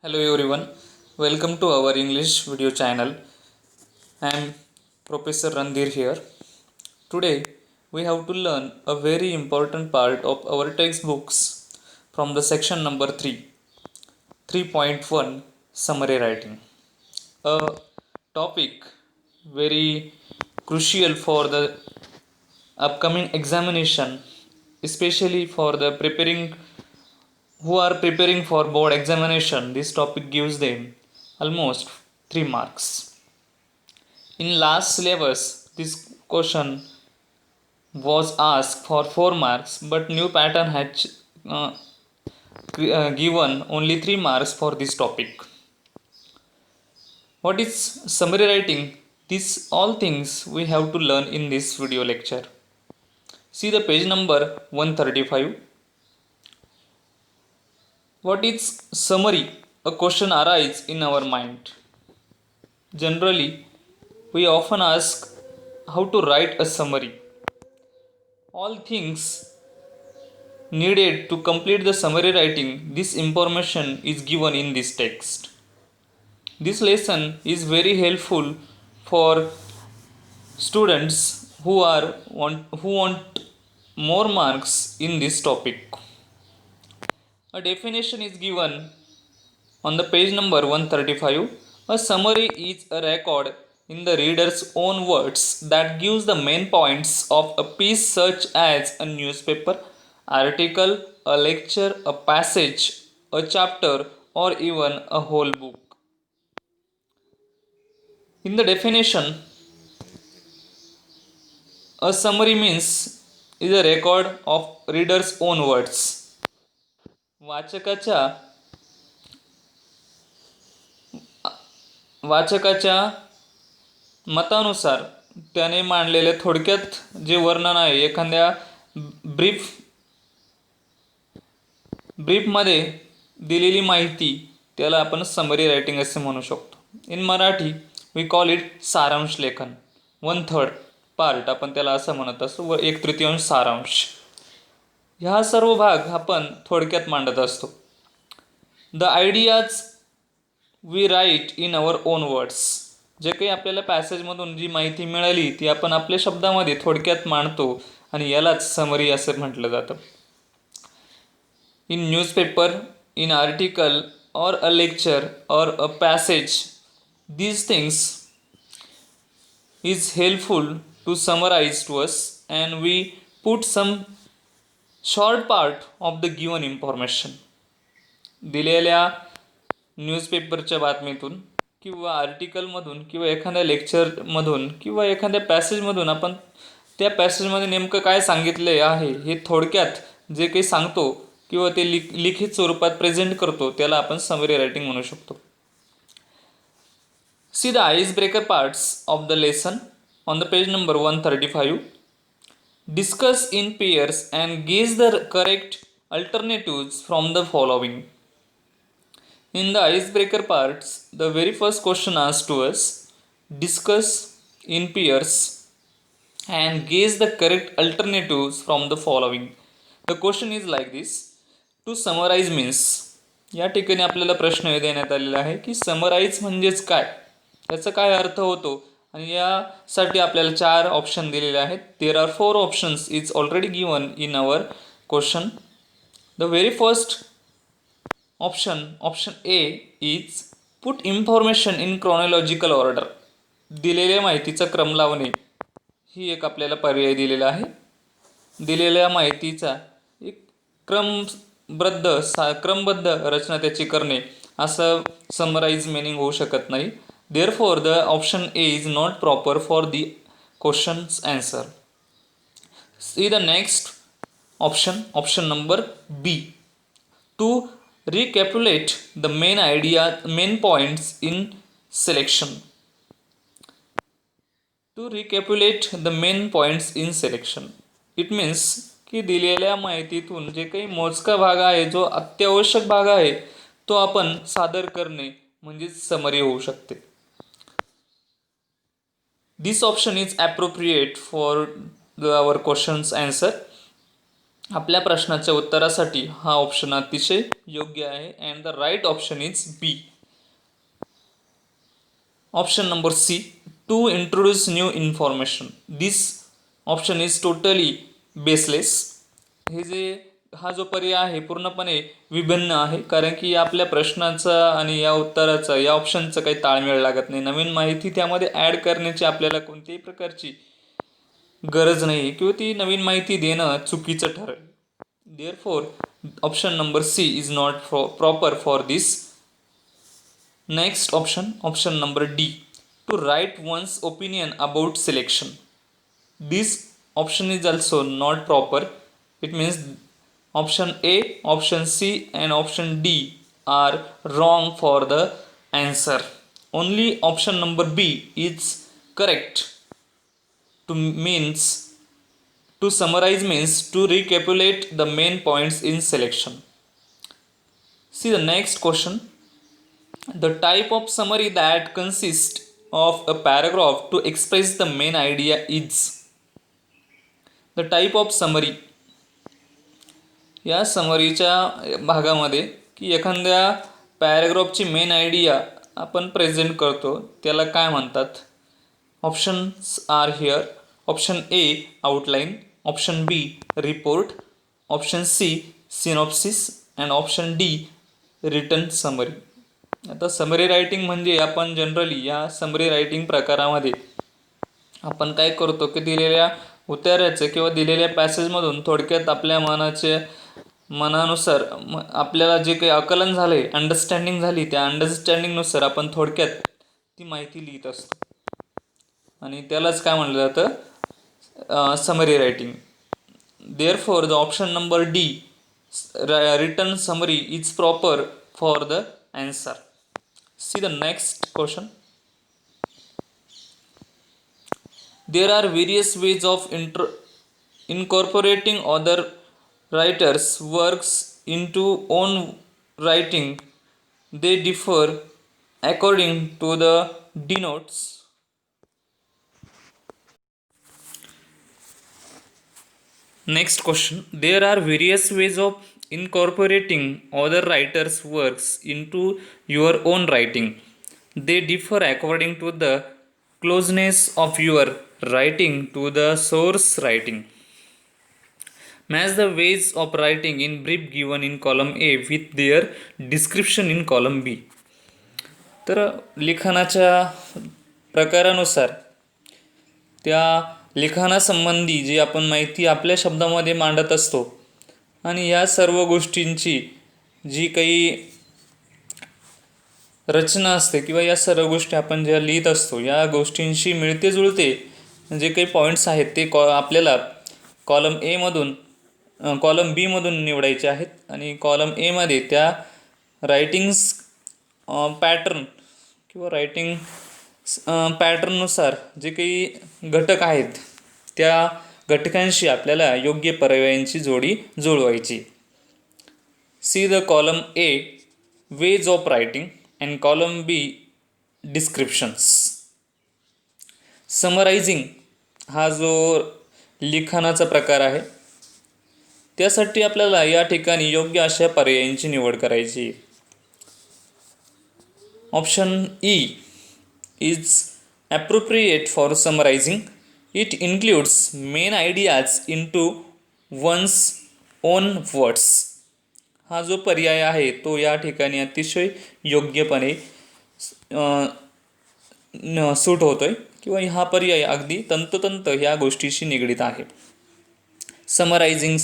Hello everyone, welcome to our English video channel. I am Professor Randhir here. Today we have to learn a very important part of our textbooks from the section number 3, 3.1 summary writing. A topic very crucial for the upcoming examination, especially for the preparing who are preparing for board examination. This topic gives them almost 3 marks. In last syllabus, this question was asked for 4 marks, but new pattern had uh, given only 3 marks for this topic. What is summary writing? These all things we have to learn in this video lecture. See the page number 135. What is summary? A question arises in our mind. Generally, we often ask how to write a summary. All things needed to complete the summary writing, this information is given in this text. This lesson is very helpful for students who want more marks in this topic. A definition is given on the page number 135. A summary is a record in the reader's own words that gives the main points of a piece, such as a newspaper article, a lecture, a passage, a chapter, or even a whole book. In the definition, a summary means is a record of reader's own words. वाचकाच्या वाचकाच्या मतानुसार त्याने मांडलेले थोडक्यात जे वर्णन आहे एखाद्या ब्रीफमध्ये दिलेली माहिती त्याला आपण समरी रायटिंग असे म्हणू शकतो. In Marathi we call it सारांश लेखन. 1/3 पार्ट आपण त्याला असं म्हणत असतो व 1/3 सारांश. ह्या सर्व भाग आपण थोडक्यात मांडत असतो. The ideas we write in our own words. जे काही आपल्याला पॅसेजमधून जी माहिती मिळाली ती आपण आपल्या शब्दामध्ये थोडक्यात मांडतो आणि यालाच समरी असं म्हटलं जातं. In newspaper, in article or a lecture or a passage, these things is helpful to summarize to us, and we put some short part of the given information. दिलेल्या न्यूजपेपरच्या बातमीतून किंवा आर्टिकलमधून किंवा एखाद्या लेक्चरमधून किंवा एखाद्या पॅसेजमधून आपण त्या पॅसेजमध्ये नेमकं काय सांगितले आहे हे थोडक्यात जे काही सांगतो किंवा ते लिखित स्वरूपात प्रेझेंट करतो त्याला आपण समरी रायटिंग म्हणू शकतो. See the ice breaker parts of the lesson on the page number 135. Discuss in pairs and guess the correct alternatives from the following. In the icebreaker parts, the very first question asked to us, discuss in pairs and guess the correct alternatives from the following. The question is like this. To summarize means, या ठिकाणी आपल्याला प्रश्न देण्यात आलेला आहे की summarise म्हणजेच काय, त्याचा काय अर्थ होतो आणि यासाठी आपल्याला 4 ऑप्शन दिलेले आहेत. There are 4 options is already given in our question. The very first option A is put information in chronological order. दिलेल्या माहितीचा क्रम लावणे ही एक आपल्याला पर्याय दिलेला आहे. दिलेल्या माहितीचा एक क्रमबद्ध रचना त्याची करणे असं समराईज मिनिंग होऊ शकत नाही. Therefore the option A is not proper for the question's answer. See the next option number B. To recapitulate the main points in selection. To recapitulate the main points in selection, it means की दिलेल्या माहितीतून जे काही मोजका भाग आहे, जो अत्यावश्यक भाग आहे, तो आपण सादर करणे म्हणजे समरी होऊ शकते. This option is appropriate for our question's answer. आपल्या प्रश्नाच्या उत्तरासाठी हा ऑप्शन अतिशय योग्य आहे and the right option is B. Option number C, to introduce new information. This option is totally baseless. हे जे हा जो पर्याय आहे पूर्णपणे विभिन्न आहे, कारण की आपल्या प्रश्नाचा आणि या उत्तराचा या ऑप्शनचा काही ताळमेळ लागत नाही. नवीन माहिती त्यामध्ये ॲड करण्याची आपल्याला कोणत्याही प्रकारची गरज नाही किंवा ती नवीन माहिती देणं चुकीचं ठरेल. Therefore option number C is not proper for this. Next option number D, to write one's opinion about selection. This option is also not proper. It means option A, option C and option D are wrong for the answer. Only option number B is correct. To summarize means to recapitulate the main points in selection. See the next question. The type of summary that consists of a paragraph to express the main idea is. The type of summary, या समरीच्या भागामध्ये की एखाद्या पॅराग्राफची main idea आपण present करतो त्याला काय म्हणतात. Options are here. Option A outline, option B report, option C synopsis and option D written summary. आता समरी रायटिंग म्हणजे आपण जनरली या समरी रायटिंग प्रकारामध्ये आपण काय करतो की दिलेल्या उत्तराचं किंवा दिलेल्या पॅसेजमधून थोडक्यात आपल्या मनानुसार आपल्याला जे काही आकलन झालं आहे, अंडरस्टँडिंग झाली, त्या अंडरस्टँडिंगनुसार आपण थोडक्यात ती माहिती लिहित असतो आणि त्यालाच काय म्हणलं जातं, summary writing. Therefore the option number D, written summary is proper for the answer. See the next question. There are various ways of incorporating other writers' works into own writing. They differ according to the denotes. Next question. There are various ways of incorporating other writers' works into your own writing. They differ according to the closeness of your writing to the source writing. Match the ways of writing in brief given in column A with their description in column B. तर लिखाणाच्या प्रकारानुसार त्या लिखाणासंबंधी जी आपण माहिती आपल्या शब्दामध्ये मांडत असतो आणि या सर्व गोष्टींची जी काही रचना असते किंवा या सर्व गोष्टी आपण ज्या लिहित असतो या गोष्टींशी मिळते जुळते जे काही पॉईंट्स आहेत ते आपल्याला कॉलम बी मधून निवडायचे आहेत आणि कॉलम एमध्ये त्या रायटिंग्स पॅटर्न किंवा रायटिंग पॅटर्ननुसार जे काही घटक आहेत त्या घटकांशी आपल्याला योग्य पर्यायांची जोडी जुळवायची. See the column A ways of writing and column B descriptions. Summarising हा जो लिखाणाचा प्रकार आहे त्यासाठी आपल्याला या ठिकाणी योग्य अशा पर्यायांची निवड करायची. Option E is appropriate for summarising. It includes main ideas into one's own words. हा जो पर्याय आहे तो या ठिकाणी अतिशय योग्यपणे सूट होतोय किंवा हा पर्याय अगदी तंतोतंत ह्या गोष्टीशी निगडीत आहे. समरायझिंग